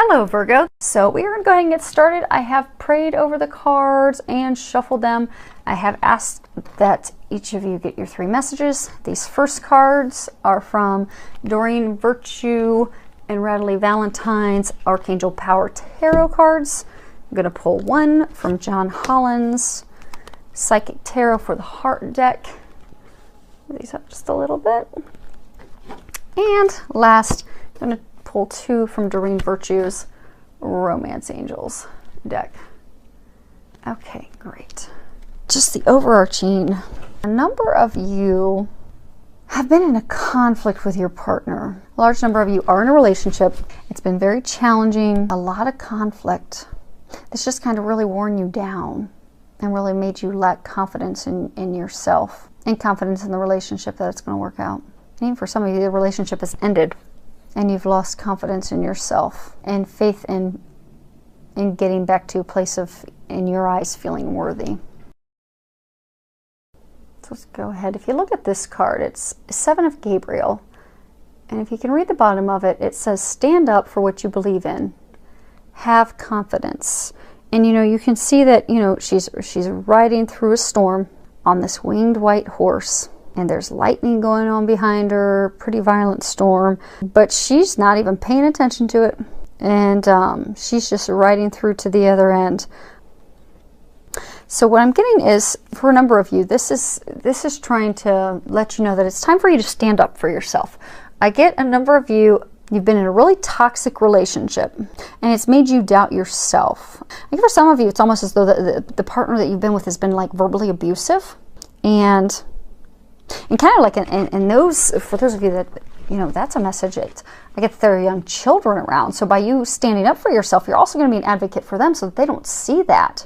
Hello Virgo. So we are going to go ahead and get started. I have prayed over the cards and shuffled them. I have asked that each of you get your 3 messages. These first cards are from Doreen Virtue and Radley Valentine's Archangel Power Tarot cards. I'm going to pull one from John Holland's Psychic Tarot for the Heart deck. Move these up just a little bit. And last, I'm going to pull 2 from Doreen Virtue's Romance Angels deck. Okay, great. Just the overarching, a number of you have been in a conflict with your partner. A large number of you are in a relationship. It's been very challenging, a lot of conflict. This just kind of really worn you down and really made you lack confidence in yourself and confidence in the relationship that it's going to work out. And even for some of you, the relationship has ended and you've lost confidence in yourself and faith in getting back to a place of, in your eyes, feeling worthy. So let's go ahead. If you look at this card, it's 7 of Gabriel. And if you can read the bottom of it, it says, stand up for what you believe in. Have confidence. And you can see that, she's riding through a storm on this winged white horse. And there's lightning going on behind her, pretty violent storm, but she's not even paying attention to it. And she's just riding through to the other end. So what I'm getting is, for a number of you, this is trying to let you know that it's time for you to stand up for yourself. I get a number of you, you've been in a really toxic relationship and it's made you doubt yourself. I think for some of you, it's almost as though the partner that you've been with has been like verbally abusive. And kind of like in those, for those of you that, that's a message. I get that there are young children around. So by you standing up for yourself, you're also going to be an advocate for them so that they don't see that.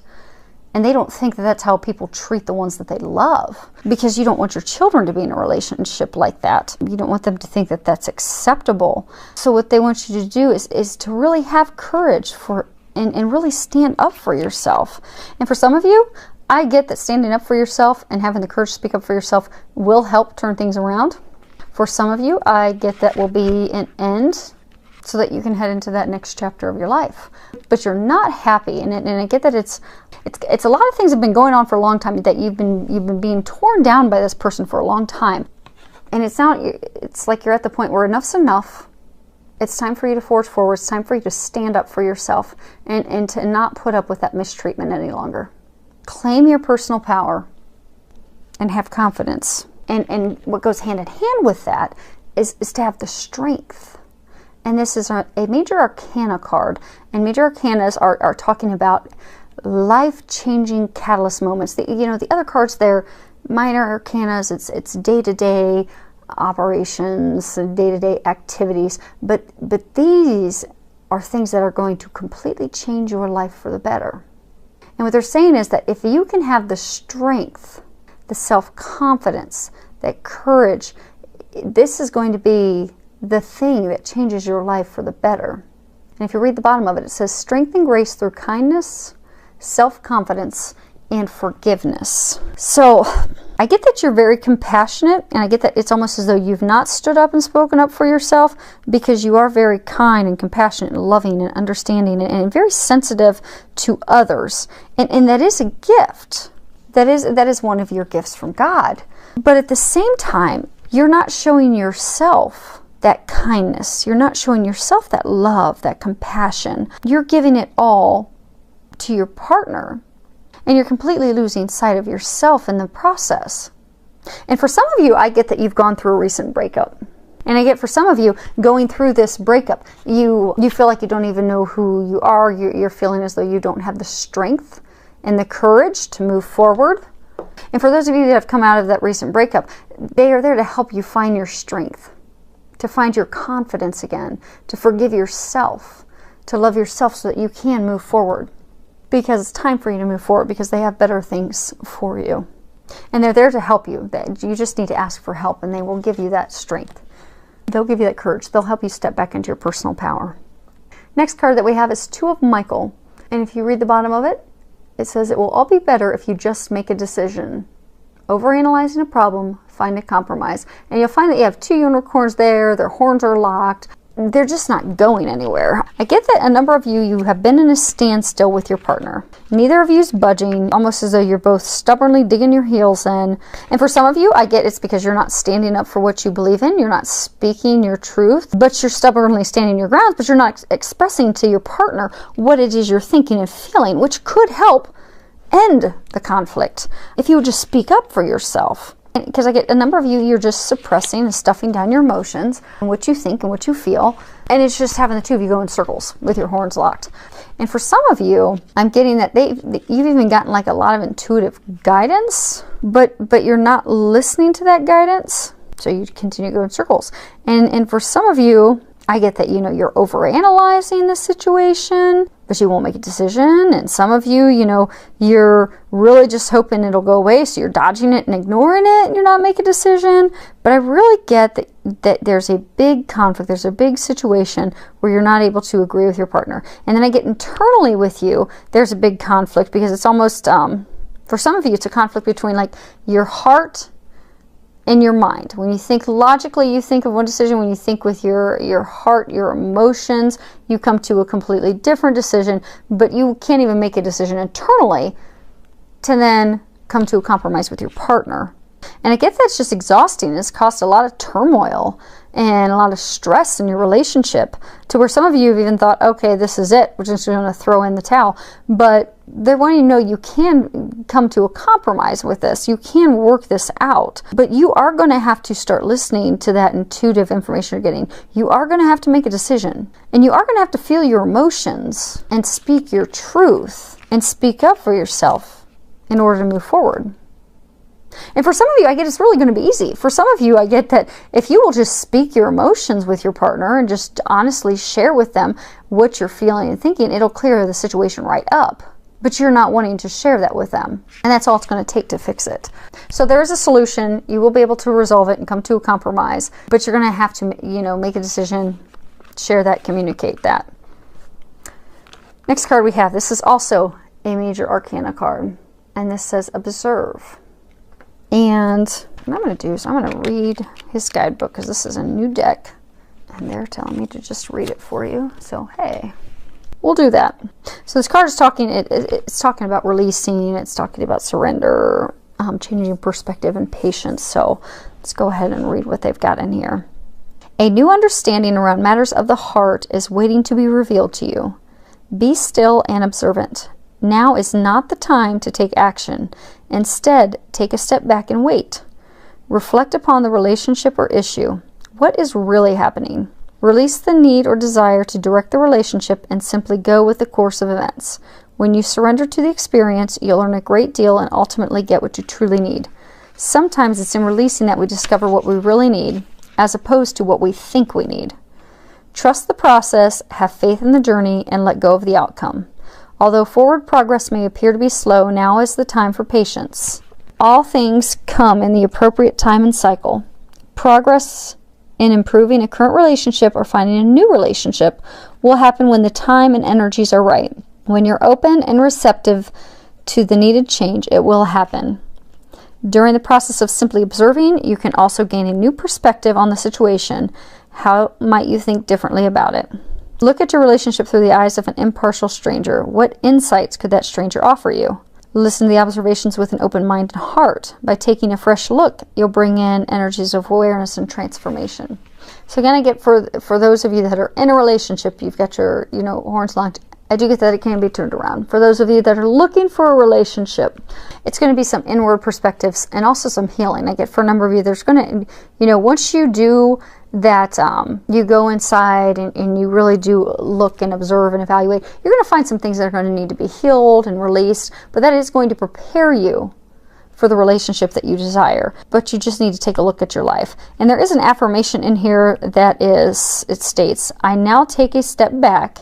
And they don't think that that's how people treat the ones that they love. Because you don't want your children to be in a relationship like that. You don't want them to think that that's acceptable. So what they want you to do is to really have courage and really stand up for yourself. And for some of you, I get that standing up for yourself and having the courage to speak up for yourself will help turn things around. For some of you, I get that will be an end so that you can head into that next chapter of your life. But you're not happy, and I get that it's a lot of things have been going on for a long time, that you've been being torn down by this person for a long time. And it's like you're at the point where enough's enough. It's time for you to forge forward. It's time for you to stand up for yourself and to not put up with that mistreatment any longer. Claim your personal power and have confidence. And what goes hand in hand with that is to have the strength. And this is a major arcana card. And major arcanas are talking about life-changing catalyst moments. The other cards, they're minor arcanas. It's day-to-day operations, day-to-day activities. But these are things that are going to completely change your life for the better. And what they're saying is that if you can have the strength, the self-confidence, that courage, this is going to be the thing that changes your life for the better. And if you read the bottom of it, it says, strength and grace through kindness, self-confidence, and forgiveness. So I get that you're very compassionate, and I get that it's almost as though you've not stood up and spoken up for yourself, because you are very kind and compassionate and loving and understanding and very sensitive to others. And that is a gift. That is one of your gifts from God. But at the same time, you're not showing yourself that kindness. You're not showing yourself that love, that compassion. You're giving it all to your partner. And you're completely losing sight of yourself in the process. And for some of you, I get that you've gone through a recent breakup. And I get for some of you, going through this breakup, you feel like you don't even know who you are. You're feeling as though you don't have the strength and the courage to move forward. And for those of you that have come out of that recent breakup, they are there to help you find your strength, to find your confidence again, to forgive yourself, to love yourself so that you can move forward. Because it's time for you to move forward, because they have better things for you. And they're there to help you. You just need to ask for help, and they will give you that strength. They'll give you that courage. They'll help you step back into your personal power. Next card that we have is 2 of Michael. And if you read the bottom of it, it says, it will all be better if you just make a decision. Overanalyzing a problem, find a compromise. And you'll find that you have 2 unicorns there. Their horns are locked. they're just not going anywhere. I get that a number of you have been in a standstill with your partner. Neither of you is budging, almost as though you're both stubbornly digging your heels in. And for some of you, I get it's because you're not standing up for what you believe in. You're not speaking your truth, but you're stubbornly standing your grounds, but you're not expressing to your partner what it is you're thinking and feeling, which could help end the conflict if you would just speak up for yourself. Because I get a number of you, you're just suppressing and stuffing down your emotions and what you think and what you feel. And it's just having the two of you go in circles with your horns locked. And for some of you, I'm getting that you've even gotten like a lot of intuitive guidance, but you're not listening to that guidance. So you continue to go in circles. And for some of you, I get that, you're overanalyzing the situation, but you won't make a decision. And some of you, you're really just hoping it'll go away, so you're dodging it and ignoring it, and you're not making a decision. But I really get that there's a big conflict, there's a big situation where you're not able to agree with your partner. And then I get internally with you, there's a big conflict, because it's almost, for some of you, it's a conflict between like your heart in your mind. When you think logically, you think of one decision. When you think with your heart, your emotions, you come to a completely different decision, but you can't even make a decision internally to then come to a compromise with your partner. And I get that's just exhausting. It's caused a lot of turmoil and a lot of stress in your relationship, to where some of you have even thought, okay, this is it, we're just going to throw in the towel. But they want you to know you can come to a compromise with this. You can work this out. But you are going to have to start listening to that intuitive information you're getting. You are going to have to make a decision. And you are going to have to feel your emotions and speak your truth and speak up for yourself in order to move forward. And for some of you, I get it's really going to be easy. For some of you, I get that if you will just speak your emotions with your partner and just honestly share with them what you're feeling and thinking, it'll clear the situation right up. But you're not wanting to share that with them. And that's all it's going to take to fix it. So there is a solution. You will be able to resolve it and come to a compromise. But you're going to have to, make a decision, share that, communicate that. Next card we have, this is also a major arcana card. And this says observe. And what I'm going to do is I'm going to read his guidebook, because this is a new deck. And they're telling me to just read it for you. So, hey. We'll do that. So this card is talking, it's talking about releasing, it's talking about surrender, changing perspective and patience. So let's go ahead and read what they've got in here. A new understanding around matters of the heart is waiting to be revealed to you. Be still and observant. Now is not the time to take action. Instead, take a step back and wait. Reflect upon the relationship or issue. What is really happening? Release the need or desire to direct the relationship and simply go with the course of events. When you surrender to the experience, you'll learn a great deal and ultimately get what you truly need. Sometimes it's in releasing that we discover what we really need, as opposed to what we think we need. Trust the process, have faith in the journey, and let go of the outcome. Although forward progress may appear to be slow, now is the time for patience. All things come in the appropriate time and cycle. Progress in improving a current relationship or finding a new relationship will happen when the time and energies are right. When you're open and receptive to the needed change, it will happen. During the process of simply observing, you can also gain a new perspective on the situation. How might you think differently about it? Look at your relationship through the eyes of an impartial stranger. What insights could that stranger offer you? Listen to the observations with an open mind and heart. By taking a fresh look, you'll bring in energies of awareness and transformation. So again, I get for those of you that are in a relationship, you've got your horns locked. I do get that it can be turned around. For those of you that are looking for a relationship, it's going to be some inward perspectives and also some healing. I get for a number of you, there's going to, once you do that, you go inside and you really do look and observe and evaluate, you're going to find some things that are going to need to be healed and released, but that is going to prepare you for the relationship that you desire. But you just need to take a look at your life. And there is an affirmation in here that it states, I now take a step back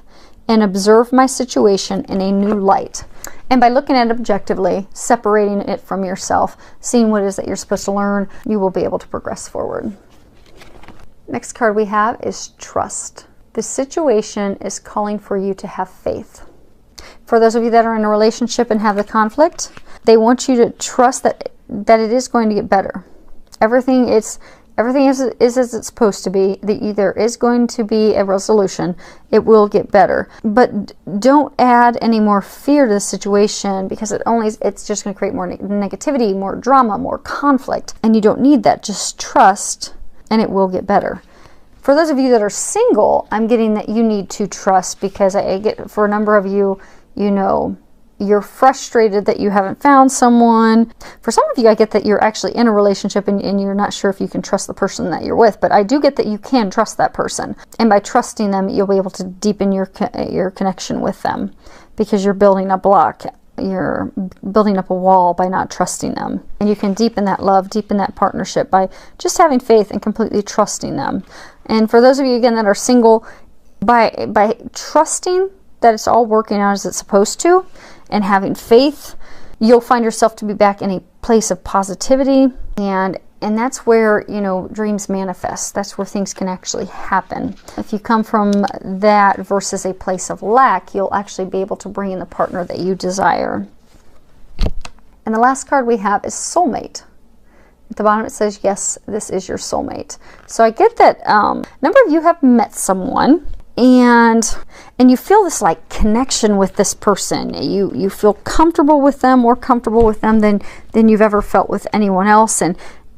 and observe my situation in a new light. And by looking at it objectively, separating it from yourself, seeing what it is that you're supposed to learn, you will be able to progress forward. Next card we have is trust. The situation is calling for you to have faith. For those of you that are in a relationship and have the conflict, they want you to trust that it is going to get better. Everything, Everything is as it's supposed to be. There is going to be a resolution. It will get better. But don't add any more fear to the situation, because it's just going to create more negativity, more drama, more conflict. And you don't need that. Just trust, and it will get better. For those of you that are single, I'm getting that you need to trust, because I get, for a number of you, you know, you're frustrated that you haven't found someone. For some of you, I get that you're actually in a relationship and you're not sure if you can trust the person that you're with. But I do get that you can trust that person. And by trusting them, you'll be able to deepen your connection with them, because you're building a block. You're building up a wall by not trusting them. And you can deepen that love, deepen that partnership by just having faith and completely trusting them. And for those of you, again, that are single, by trusting that it's all working out as it's supposed to and having faith, you'll find yourself to be back in a place of positivity. And that's where, you know, dreams manifest. That's where things can actually happen. If you come from that versus a place of lack, you'll actually be able to bring in the partner that you desire. And the last card we have is Soulmate. At the bottom it says, yes, this is your soulmate. So I get that a number of you have met someone, and you feel this like connection with this person. You feel comfortable with them, more comfortable with them than you've ever felt with anyone else.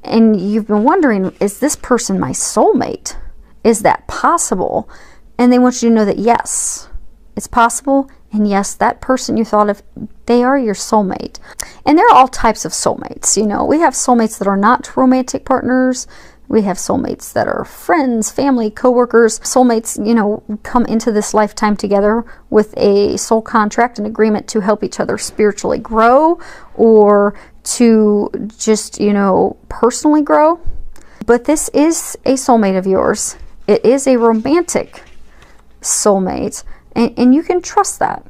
And you've been wondering, is this person my soulmate? Is that possible? And they want you to know that yes, it's possible. And yes, that person you thought of, they are your soulmate. And there are all types of soulmates. You know, we have soulmates that are not romantic partners. We have soulmates that are friends, family, coworkers. Soulmates, you know, come into this lifetime together with a soul contract, an agreement to help each other spiritually grow, or to just, you know, personally grow. But this is a soulmate of yours. It is a romantic soulmate, and you can trust that.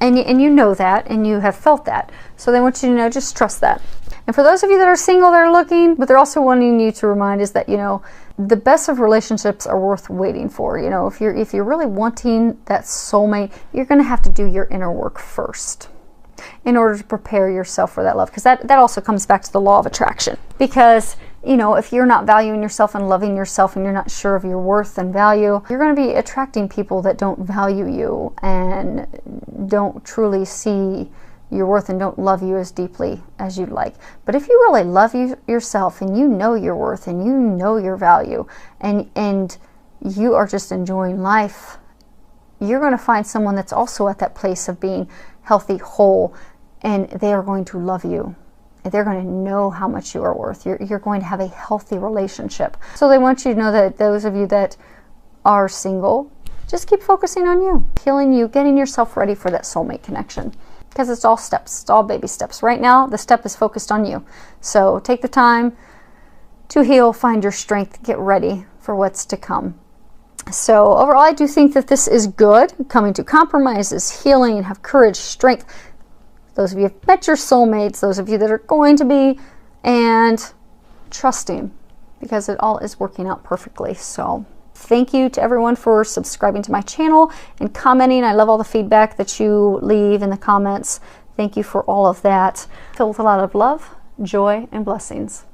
And you know that, and you have felt that. So they want you to know, just trust that. And for those of you that are single, that are looking, but they're also wanting you to remind is that, you know, the best of relationships are worth waiting for. You know, if you're really wanting that soulmate, you're going to have to do your inner work first in order to prepare yourself for that love. Because that also comes back to the law of attraction. Because, you know, if you're not valuing yourself and loving yourself, and you're not sure of your worth and value, you're going to be attracting people that don't value you and don't truly see your worth and don't love you as deeply as you'd like. But if you really love yourself, and you know your worth, and you know your value, and you are just enjoying life, you're going to find someone that's also at that place of being healthy, whole, and they are going to love you. They're going to know how much you are worth. You're going to have a healthy relationship. So they want you to know that those of you that are single, just keep focusing on you, healing you, getting yourself ready for that soulmate connection. Because it's all steps, it's all baby steps. Right now, the step is focused on you. So take the time to heal, find your strength, get ready for what's to come. So overall, I do think that this is good. Coming to compromises, healing, have courage, strength. Those of you who have met your soulmates, those of you that are going to be, and trusting, because it all is working out perfectly. So thank you to everyone for subscribing to my channel and commenting. I love all the feedback that you leave in the comments. Thank you for all of that. Filled with a lot of love, joy, and blessings.